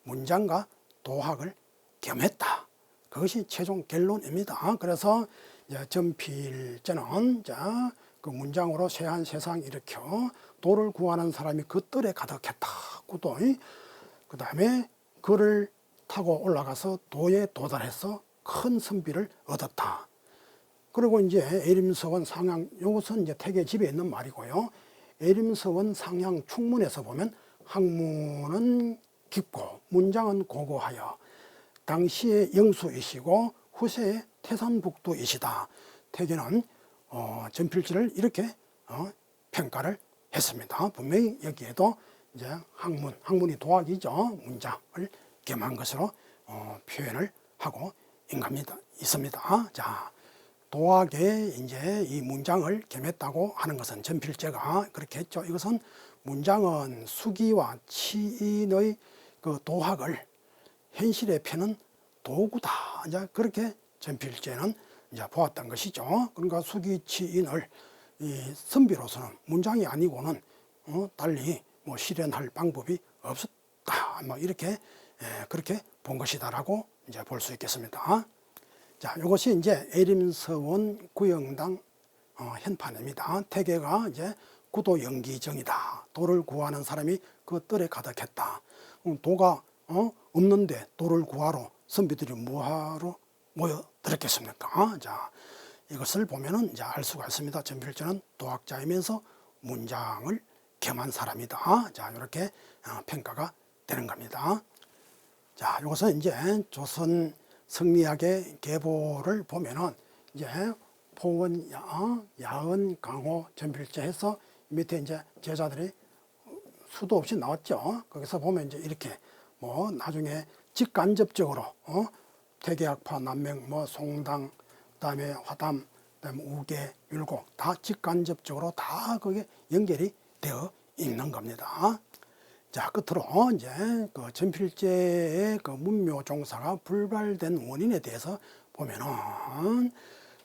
문장과 도학을 겸했다. 그것이 최종 결론입니다. 그래서 전필제는 그 문장으로 세한 세상 일으켜 도를 구하는 사람이 그 뜰에 가득했다. 그 다음에 그를 타고 올라가서 도에 도달해서 큰 선비를 얻었다. 그리고 이제 애림서원 상향, 이것은 이제 태계 집에 있는 말이고요. 애림서원 상향 충문에서 보면 학문은 깊고 문장은 고고하여 당시의 영수이시고 후세의 태산북두이시다. 태계는 전필제를 이렇게 평가를 했습니다. 분명히 여기에도 이제 학문이 도학이죠. 문장을 겸한 것으로 표현을 하고 있습니다. 자, 도학에 이제 이 문장을 겸했다고 하는 것은 전필제가 그렇게 했죠. 이것은 문장은 수기와 치인의 그 도학을 현실에 펴는 도구다. 이제 그렇게 전필제는 이제 보았던 것이죠. 그러니까 수기 치인을 이 선비로서는 문장이 아니고는 달리 뭐 실현할 방법이 없었다. 뭐 이렇게 그렇게 본 것이다라고 이제 볼 수 있겠습니다. 자, 이것이 이제 애림서원 구영당 현판입니다. 태계가 이제 구도 영기정이다. 도를 구하는 사람이 그 뜰에 가득했다. 도가 없는데 도를 구하러 선비들이 뭐하러 모여들었겠습니까? 자, 이것을 보면은 이제 알 수가 있습니다. 전필제는 도학자이면서 문장을 겸한 사람이다. 자, 이렇게 평가가 되는 겁니다. 자, 이것은 이제 조선 성리학의 계보를 보면은 이제 포원, 야은, 강호, 전필제 해서 밑에 이제 제자들이 수도 없이 나왔죠. 거기서 보면 이제 이렇게 뭐 나중에 직간접적으로 태계학파, 남명, 뭐 송당, 그다음에 화담, 그다음에 우계, 율곡 다 직간접적으로 다 그게 연결이 되어 있는 겁니다. 자, 끝으로 이제 그 전필제의 그 문묘 종사가 불발된 원인에 대해서 보면은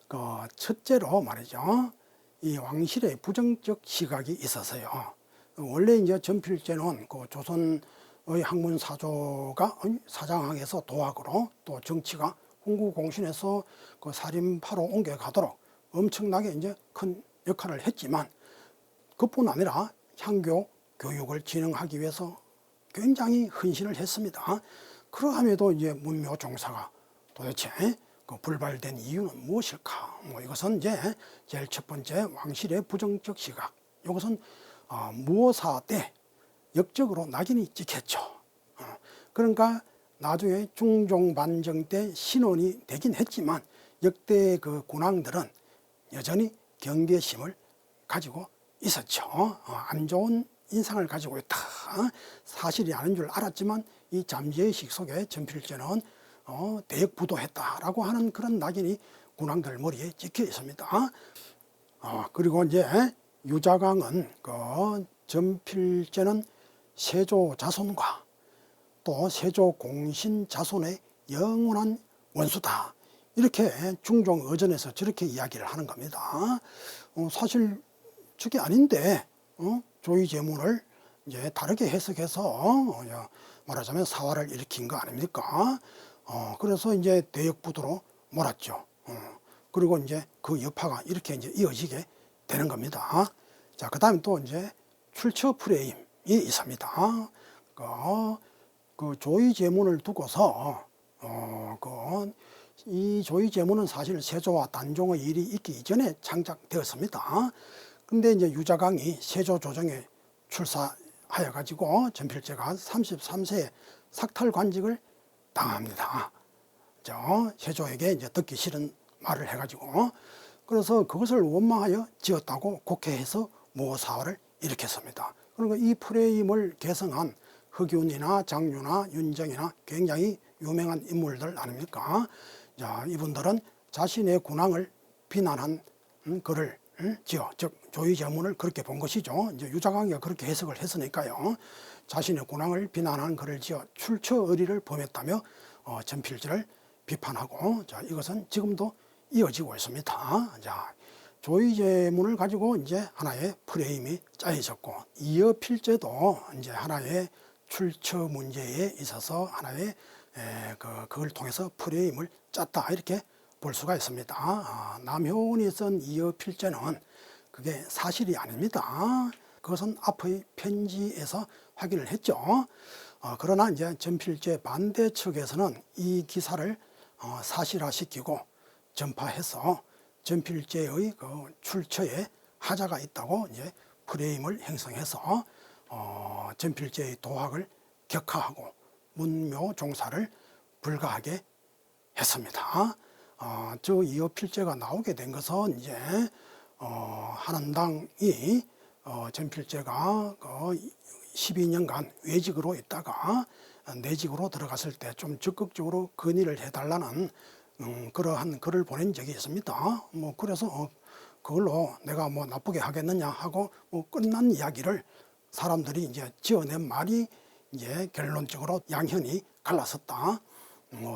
그 첫째로 말이죠. 이 왕실의 부정적 시각이 있어서요. 원래 이제 전필제는 그 조선의 학문 사조가 사장항에서 도학으로 또 정치가 홍구공신에서 그 살인파로 옮겨가도록 엄청나게 이제 큰 역할을 했지만 그뿐 아니라 향교 교육을 진흥하기 위해서 굉장히 헌신을 했습니다. 그러함에도 이제 문묘 종사가 도대체 그 불발된 이유는 무엇일까? 이것은 이제 제일 첫 번째 왕실의 부정적 시각. 이것은 무오사 때 역적으로 낙인이 찍혔죠. 그러니까 나중에 중종 반정 때 신원이 되긴 했지만 역대 그 군왕들은 여전히 경계심을 가지고 있었죠. 안 좋은 인상을 가지고 있다. 사실이 아닌 줄 알았지만 이 잠재의식 속에 전필제는 대역부도했다라고 하는 그런 낙인이 군왕들 머리에 찍혀 있습니다. 그리고 이제 유자강은 그 전필제는 세조 자손과 또 세조 공신 자손의 영원한 원수다. 이렇게 중종 의전에서 저렇게 이야기를 하는 겁니다. 사실 저게 아닌데 조의제문을 이제 다르게 해석해서 말하자면 사화를 일으킨 거 아닙니까? 그래서 이제 대역부도로 몰았죠. 그리고 이제 그 여파가 이렇게 이제 이어지게 되는 겁니다. 자, 그 다음에 또 이제 출처 프레임이 있습니다. 그 조의제문을 두고서 이 조의제문은 사실 세조와 단종의 일이 있기 이전에 창작되었습니다. 근데 이제 유자강이 세조 조정에 출사하여 가지고 전필제가 33세에 삭탈관직을 당합니다. 세조에게 이제 듣기 싫은 말을 해가지고 그래서 그것을 원망하여 지었다고 곡해해서 무오사화를 일으켰습니다. 그러니까 이 프레임을 개성한 흑윤이나 장류나 윤정이나 굉장히 유명한 인물들 아닙니까? 자, 이분들은 자신의 군왕을 비난한 글을 지어, 즉 조의제문을 그렇게 본 것이죠. 이제 유자강이가 그렇게 해석을 했으니까요. 자신의 군왕을 비난하는 글을 지어 출처의리를 범했다며 전필제를 비판하고, 자, 이것은 지금도 이어지고 있습니다. 자, 조의제문을 가지고 이제 하나의 프레임이 짜여졌고, 이어필제도 이제 하나의 출처 문제에 있어서 하나의 그걸 통해서 프레임을 짰다 이렇게 볼 수가 있습니다. 남효운이 쓴 이어필제는 그게 사실이 아닙니다. 그것은 앞의 편지에서 확인을 했죠. 그러나 이제 전필제 반대 측에서는 이 기사를 사실화시키고 전파해서 전필제의 그 출처에 하자가 있다고 이제 프레임을 형성해서 전필제의 도학을 격하하고 문묘 종사를 불가하게 했습니다. 저 이어필제가 나오게 된 것은 이제 한원당이 전필제가 12년간 외직으로 있다가 내직으로 들어갔을 때 좀 적극적으로 건의를 해달라는 그러한 글을 보낸 적이 있습니다. 그래서 그걸로 내가 나쁘게 하겠느냐 하고 끝난 이야기를 사람들이 이제 지어낸 말이 이제 결론적으로 양현이 갈라섰다.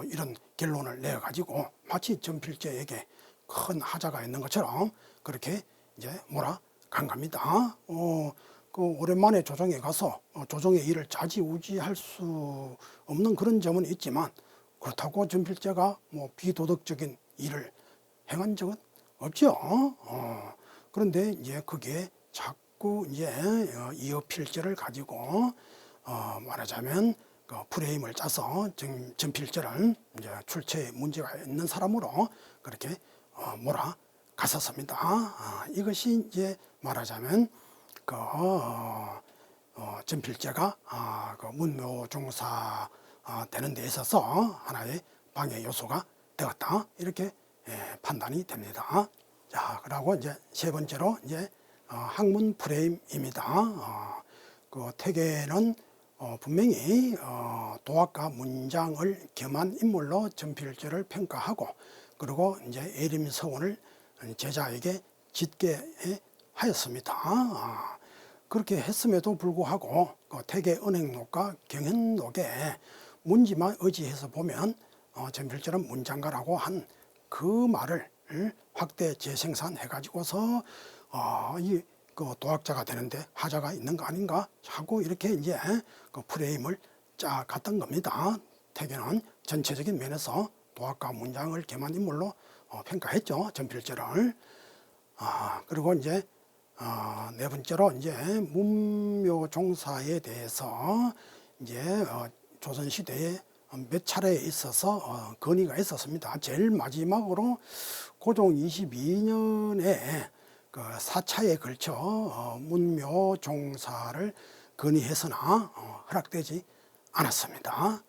이런 결론을 내가지고 마치 전필제에게 큰 하자가 있는 것처럼 그렇게 이제 몰아간 겁니다. 그 오랜만에 조정에 가서 조정의 일을 좌지우지할 수 없는 그런 점은 있지만 그렇다고 전필제가 비도덕적인 일을 행한 적은 없죠. 그런데 이제 그게 자꾸 이제 이어필제를 가지고 말하자면 그 프레임을 짜서 전필제를 이제 출처에 문제가 있는 사람으로 그렇게 몰아갔었습니다. 이것이 이제 말하자면 그 전필제가 그 문묘종사 되는 데 있어서 하나의 방해 요소가 되었다 이렇게 판단이 됩니다. 자, 그리고 이제 세 번째로 이제 학문 프레임입니다. 그 태계는 분명히 도학과 문장을 겸한 인물로 전필제를 평가하고 그리고 이제 예림서원을 제자에게 짓게 하였습니다. 그렇게 했음에도 불구하고 태계 은행록과 경현록에 문지만 의지해서 보면 전필제는 문장가라고 한 그 말을 확대 재생산해 가지고서 그 도학자가 되는데 하자가 있는 거 아닌가 하고 이렇게 이제 그 프레임을 짜갔던 겁니다. 태계는 전체적인 면에서 도학과 문장을 겸한 인물로 평가했죠. 전필제를. 그리고 이제 네 번째로 이제 문묘 종사에 대해서 이제 조선 시대에 몇 차례 있어서 건의가 있었습니다. 제일 마지막으로 고종 22년에 그 4차에 걸쳐 문묘 종사를 건의했으나 허락되지 않았습니다.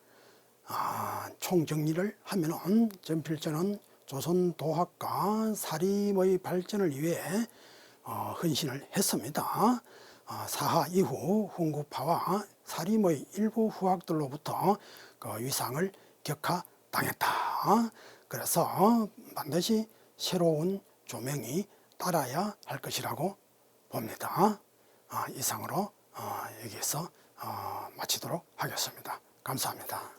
총정리를 하면은 전필자는 조선 도학과 사림의 발전을 위해 헌신을 했습니다. 사하 이후 훈구파와 사림의 일부 후학들로부터 그 위상을 격하당했다. 그래서 반드시 새로운 조명이 따라야 할 것이라고 봅니다. 이상으로 여기서 마치도록 하겠습니다. 감사합니다.